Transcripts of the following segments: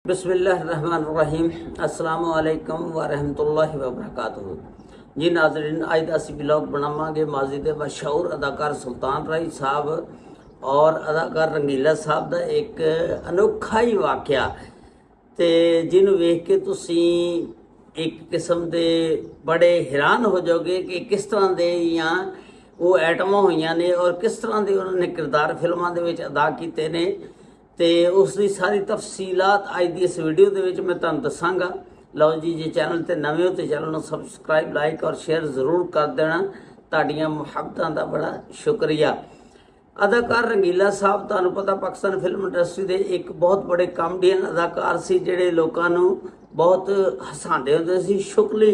बिस्मिल्लाहिर्रहमानिर्रहीम अस्सलाम वालेकुम व रहमतुल्लाहि व बरकातुहू। जी नाज़रीन, अज दा असीं ब्लॉग बनावांगे माजी दे मशहूर अदाकार सुल्तान राई साहब और अदाकार रंगीला साहब दा एक अनोखा ही वाक़या ते जिन्हों वेख के तुसीं एक किस्म दे बड़े हैरान हो जाओगे कि किस तरह दे या वो ऐटमां होईयां ने और किस तरह दे उन्होंने किरदार फिल्मां दे विच अदा कीते ने ते उसकी सारी तफसीलात अज की इस वीडियो के मैं तुहानूं दसांगा। लो जी, जे चैनल ते नवे हो तो चैनल को सबसक्राइब लाइक और शेयर जरूर कर देना। तुहाडीआं मुहब्बतां दा बड़ा शुक्रिया। अदाकार रंगीला साहब तुहानूं पता पाकिस्तान फिल्म इंडस्ट्री के एक बहुत बड़े कॉमेडियन अदाकार से जिहड़े लोगों नूं बहुत हसांदे हुंदे सी। शुक्ली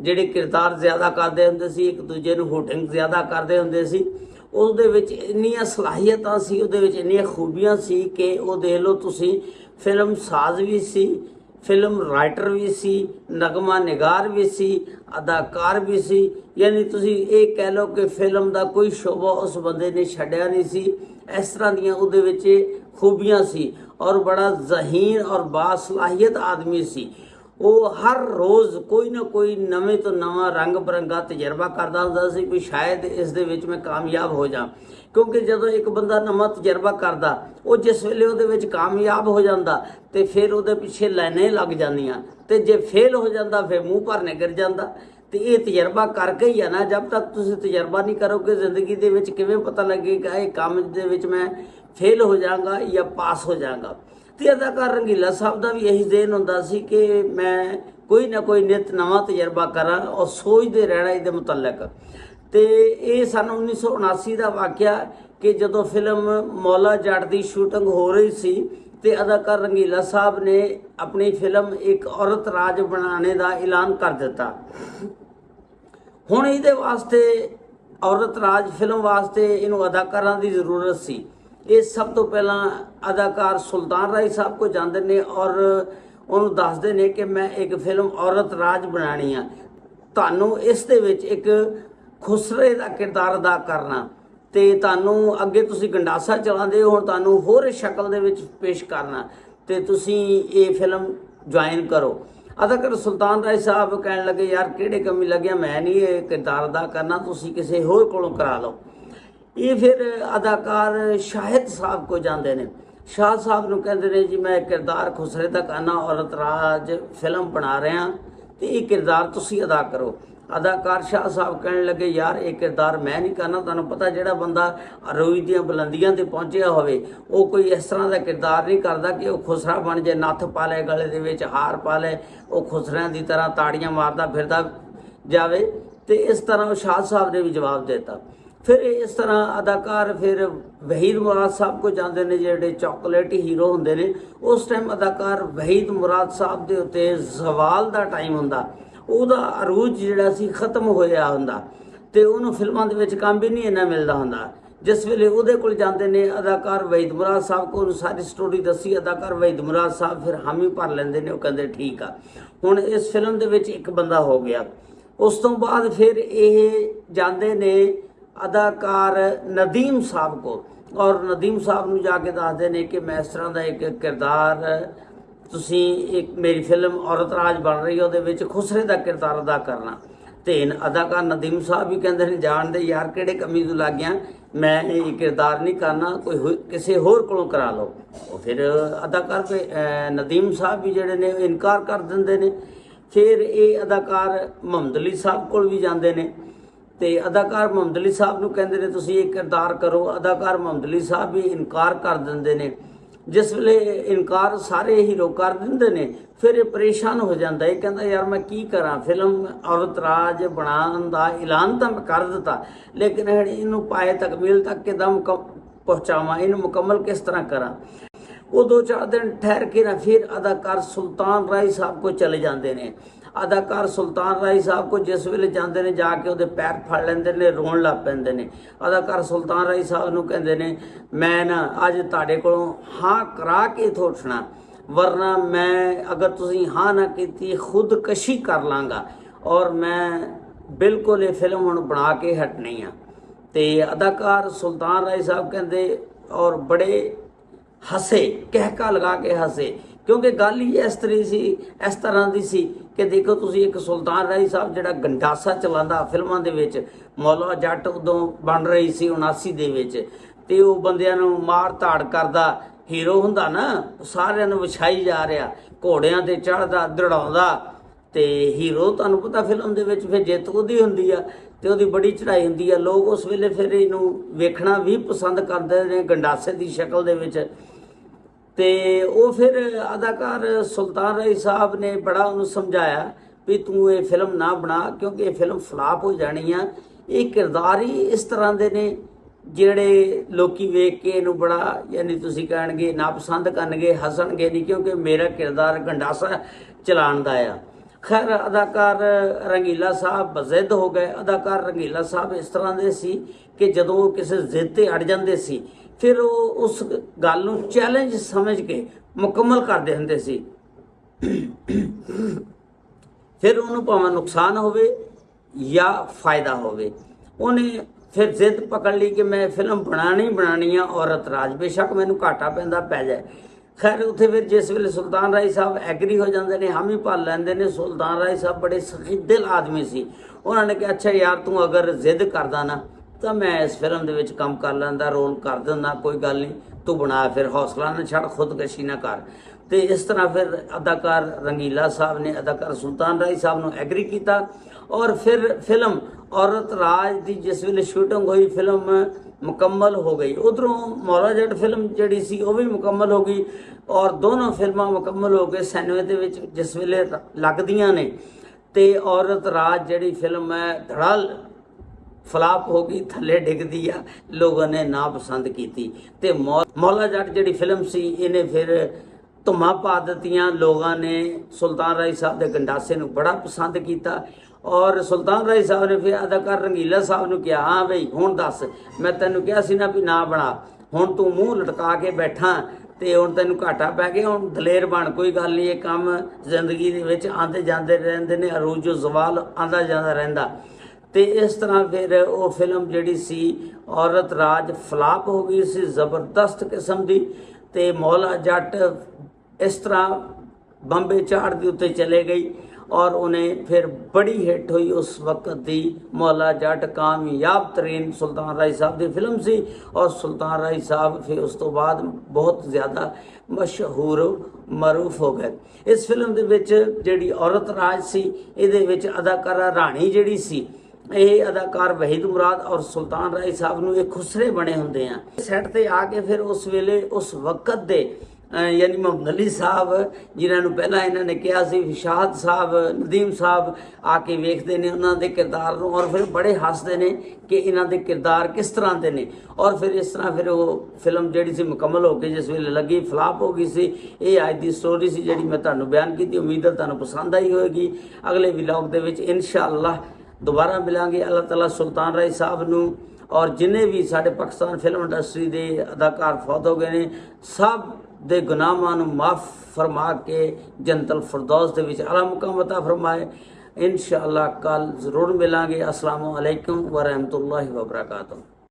जिहड़े किरदार ज़्यादा करते हुंदे सी, एक दूजे नूं होटिंग ज़्यादा करते हुंदे सी। उसदे विच इन्नियां सलाहियतां सी, उहदे विच इन्नियां खूबियां सी कि वो देख लो तुसीं फिल्म साज भी सी, फिल्म राइटर भी सी, नगमा निगार भी सी, अदाकार भी सी। यानी तुसीं ये कह लो कि फिल्म का कोई शोबा उस बंदे ने छड्डिया नहीं सी। इस तरह दियां उहदे विच खूबियां सी और बड़ा ज़हीन और बासलाहियत आदमी सी। वो हर रोज़ कोई ना कोई नवे तो नवा रंग बिरंगा तजर्बा करता होंदा सी भी शायद इस दे विच मैं कामयाब हो जा। क्योंकि जदों एक बंदा नवा तजर्बा करता वो जिस वेले उहदे विच कामयाब हो जाता तो फिर उहदे पिछे लाइनें लग जांदियां ते जे फेल हो जाता फिर मूँह भरने गिर जाता। तो ये तजर्बा करके ही है ना, जब तक तुसीं तजर्बा नहीं करोगे जिंदगी दे विच किवें पता लगेगा ये काम दे विच मैं फेल हो जाऊँगा या पास हो जाऊँगा। तो अदाकार रंगीला साहब का भी यही ज़हन होंदा सी कि मैं कोई ना कोई नित नवा तजर्बा करा और सोचते रहना ये मुतलक। तो ये सन 1979 का वाक़या कि जदों फिल्म मौला जट की शूटिंग हो रही सी तो अदाकार रंगीला साहब ने अपनी फिल्म एक औरत राज बनाने का ऐलान कर दिता। हुण इहदे वास्ते औरत राज फिल्म वास्ते इनू अदाकारां की जरूरत सी। ये सब तो पहला अदाकार सुल्तान राई साहब को जाते ने और उन्होंने दसते ने कि मैं एक फिल्म औरत राज बनानी आ, तुहानूं इस दे विच एक खुसरे का किरदार अदा करना ते तुहानूं अगे तुसीं गंडासा चलाते हो, हुण तुहानूं होर शक्ल दे विच पेश करना ते तुसीं ये फिल्म ज्वाइन करो। अदाकार सुल्तान राय साहब कहन लगे यार किहड़े कमी लग्या, मैं नहीं ये किरदार अदा करना, तुसीं किसी होर कोलों करा लो। ये फिर अदाकार शाहिद साहब को जाते हैं। शाह साहब नूं कहंदे ने जी मैं किरदार खुसरे का करना, औरत राज फिल्म बना रहे हैं तो ये किरदार तुसीं अदा करो। अदाकार शाह साहब कहने लगे यार ये किरदार मैं नहीं करना, तुहानूं पता जिहड़ा बंदा अरोई दीआं बुलंदियां ते पहुंचिया होवे वो कोई इस तरह का किरदार नहीं करता कि वह खुसरा बन जाए, नत्थ पा ले, गले दे विच हार पा ले, वो खुसरियां की तरह ताड़ियां मारदा फिरदा जावे। तो इस तरह शाह साहब ने भी जवाब देता। फिर इस तरह अदाकार फिर वहीद मुराद साहब को जाते हैं जोड़े चॉकलेट हीरो होंगे ने। उस टाइम अदाकार वहीद मुराद साहब के उत्ते जवाल का टाइम होंदा, उहदा अरूज जिहड़ा सी खत्म होया हुंदा ते उहनूं फिल्मां दे विच काम भी नहीं इन्ना मिलदा हुंदा। जिस वेले उहदे कोल जाते ने अदाकार वहीद मुराद साहब को सारी स्टोरी दसी, अदाकार वहीद मुराद साहब फिर हामी भर लेंदे ने, कहंदे ठीक आ हुण इस फिल्म दे विच एक बंदा हो गया। उस तो बाद फिर ये जाते ने अदाकार नदीम साहब को और नदीम साहब नूं जाके दसदे ने कि मैं इस तरह का एक किरदार तुसीं एक मेरी फिल्म औरत राज बन रही है उहदे विच खुसरे का किरदार अदा करना। तो अदाकार नदीम साहब भी कहते हैं जान दे यार किहड़े कमी तूं लग गया, मैं ये किरदार नहीं करना, कोई किसी होर कोलों करा लो। फिर अदाकार नदीम साहब भी जिहड़े ने इनकार कर दिंदे ने। फिर ये अदाकार मुहम्मद अली साहब कोल भी जाते हैं तो अदाकार मुहम्मद अली साहब नूं कहंदे ने तुसीं ये किरदार करो। अदाकार मुहम्मद अली साहब भी इनकार कर दिंदे ने। जिस वेले इनकार सारे हीरो कर दिंदे ने फिर ये परेशान हो जाता है, कहता यार मैं की करा, फिल्म औरत राज बनाने का ऐलान तो मैं कर दिता लेकिन इनू पाए तकमील तक किदम पहुँचावां, इन मुकम्मल किस तरह करा। वो 2-4 दिन ठहर के ना फिर अदाकार सुल्तान राय साहब को चले जाते हैं। अदाकार सुल्तान राय साहब को जिस वेले जाते हैं जाके वो पैर फड़ लेंदे ने, रोन लग पैंदे ने। अदाकार सुल्तान राय साहब नूं कहंदे ने मैं ना अज तुहाडे कोलों हाँ करा के इत्थों उठना, वरना मैं अगर तुसीं हाँ ना कीती खुदकशी कर लांगा और मैं बिल्कुल ये फिल्म हुण बना के हटनी आ। ते अदाकार सुल्तान राय साहब कहंदे और बड़े हसे, कहका लगा के हसे क्योंकि गल ही इस तरह की सी कि देखो तुसी एक सुल्तान राही साहब जिहड़ा गंडासा चलांदा फिल्मां दे विच, मौला जट उदों बन रही सी 79 दे विच, ते वो बंदियां नूं मार धाड़ करदा हीरो हुंदा ना, सारिਆਂ ਨੂੰ ਵਿਛਾਈ जा रहा, घोड़ियां ते चढ़दा दड़ाउंदा, ਤੇ ਹੀਰੋ ਤੁਹਾਨੂੰ ਪਤਾ ਫਿਲਮ ਦੇ ਵਿੱਚ ਫਿਰ ਜਿੱਤ ਉਹਦੀ ਹੁੰਦੀ ਆ ਤੇ ਉਹਦੀ ਬੜੀ ਚੜ੍ਹਾਈ ਹੁੰਦੀ ਆ। ਲੋਕ ਉਸ ਵੇਲੇ ਫਿਰ ਇਹਨੂੰ ਵੇਖਣਾ ਵੀ ਪਸੰਦ ਕਰਦੇ ਨੇ ਗੰਡਾਸੇ ਦੀ ਸ਼ਕਲ ਦੇ ਵਿੱਚ। ਤੇ ਉਹ ਫਿਰ ਅਦਾਕਾਰ ਸੁਲਤਾਨ ਰਾਈ ਸਾਹਿਬ ਨੇ ਬੜਾ ਉਹਨੂੰ ਸਮਝਾਇਆ ਵੀ ਤੂੰ ਇਹ ਫਿਲਮ ਨਾ ਬਣਾ, ਕਿਉਂਕਿ ਇਹ ਫਿਲਮ ਫਲਾਪ ਹੋ ਜਾਣੀ ਆ। ਇਹ ਕਿਰਦਾਰ ਹੀ ਇਸ ਤਰ੍ਹਾਂ ਦੇ ਨੇ ਜਿਹੜੇ ਲੋਕੀ ਵੇਖ ਕੇ ਇਹਨੂੰ ਬੜਾ ਯਾਨੀ ਤੁਸੀਂ ਕਹਿਣਗੇ ਨਾਪਸੰਦ ਕਰਨਗੇ, ਹੱਸਣਗੇ ਨਹੀਂ, ਕਿਉਂਕਿ ਮੇਰਾ ਕਿਰਦਾਰ ਗੰਡਾਸਾ ਚਲਾਉਣ ਦਾ ਆ। खैर अदाकार रंगीला साहब बजिद हो गए। अदाकार रंगीला साहब इस तरह के सी कि जदों वो किसी जिद ते अड़ जाते सी फिर वो उस गल नूं चैलेंज समझ के मुकम्मल करते हुंदे सी। फिर उन्होंने भावें नुकसान होवे या फायदा होवे, उन्हें फिर जिद पकड़ ली कि मैं फिल्म बनानी बनानी है औरत राज, बेशक मैनूं घाटा पैंदा पै जाए। खैर उत्थे फिर जिस वेले सुल्तान राय साहब एग्री हो जाते हैं, हामी भर लेंदे ने। सुल्तान राय साहब बड़े सखी दिल आदमी सी, उन्होंने कहा अच्छा यार तू अगर जिद करदा ना तो मैं इस फिल्म दे विच काम कर लैंदा, रोल कर दिंदा, कोई गल नहीं, तू बना, फिर हौसला ना छड़, खुदकशी ना कर। तो इस तरह फिर अदाकार रंगीला साहब ने अदाकार सुल्तान राय साहब ने एग्री किया और फिर फिल्म औरत राज की जिस वेले शूटिंग हुई फिल्म मुकम्मल हो गई। उधरों मौला जट फिल्म जिहड़ी सी वो भी मुकम्मल हो गई और दोनों फिल्मां मुकम्मल हो गए। 97 दे विच जिस वेले लगदियां ने ते औरत राज जिहड़ी फिल्म है धड़ल फ्लाप हो गई, थले डिगदी आ, लोगों ने ना पसंद की। ते मौला जट जिहड़ी फिल्म सी इन्हें फिर धुम्मां पा दित्तियां, लोगों ने सुल्तान राय साहब के गंडासे नूं बड़ा पसंद किया और सुल्तान राय साहब ने फिर अदाकार रंगीला साहब ने कहा हाँ बई हुण दस, मैं तैनूं कहा सी ना भी ना बना, हुण तू मूँह लटका के बैठा ते हुण तैनूं घाटा पै गया, हुण दलेर बन, कोई गल नहीं, ये काम जिंदगी दे विच आंदे जांदे रहिंदे ने, अरूजो जवाल आंदा जांदा रहिंदा। ते इस तरह फिर वो फिल्म जिहड़ी सी औरत राज फ्लाप हो गई सी जबरदस्त किस्म दी। ते मौला जट इस तरह बंबे झाड़ के उत्ते चले गई और उन्हें फिर बड़ी हिट हुई उस वक्त की। मौला जट कामयाब तरीन सुल्तान राय साहब की फिल्म सी और सुल्तान राय साहब फिर उस तो बाद बहुत ज़्यादा मशहूर मरूफ हो गए। इस फिल्म के विच जिहड़ी औरत राज सी इहदे विच अदाकारा राणी जिहड़ी सी ये अदाकार वहीद मुराद और सुल्तान राय साहब नूं ये खुसरे बने हुंदे आ। सैट ते आके फिर उस वेले उस वक्त दे यानी मोहम्मद अली साहब जिन्होंने पहला इन्होंने कहा सी शाहद साहब नदीम साहब आके वेखते हैं उन्होंने किरदार नूं और फिर बड़े हसते हैं कि इन्हों के किरदार किस तरह के ने। और फिर इस तरह फिर वो फिल्म जी सी मुकम्मल हो गई, जिस वेले लगी फ्लाप हो गई सी। ये अज की स्टोरी सी जी मैं तुहानूं बयान की, उम्मीद है तुहानूं पसंद आई होगी। अगले विलॉग दे विच इंशाअल्लाह दोबारा मिलांगे। अल्लाह ताला सुल्तान राय साहब नूं और जिन्हें भी साडे पाकिस्तान फिल्म इंडस्ट्री के अदाकार फौत हो गए ने सब दे गुनाहां नूं माफ़ फरमा के जन्नतुल फिरदौस दे विच आला मुकाम अता फरमाए। इंशाअल्लाह कल ज़रूर मिलांगे। अस्सलामु अलैकुम व रहमतुल्लाहि व बरकातुहू।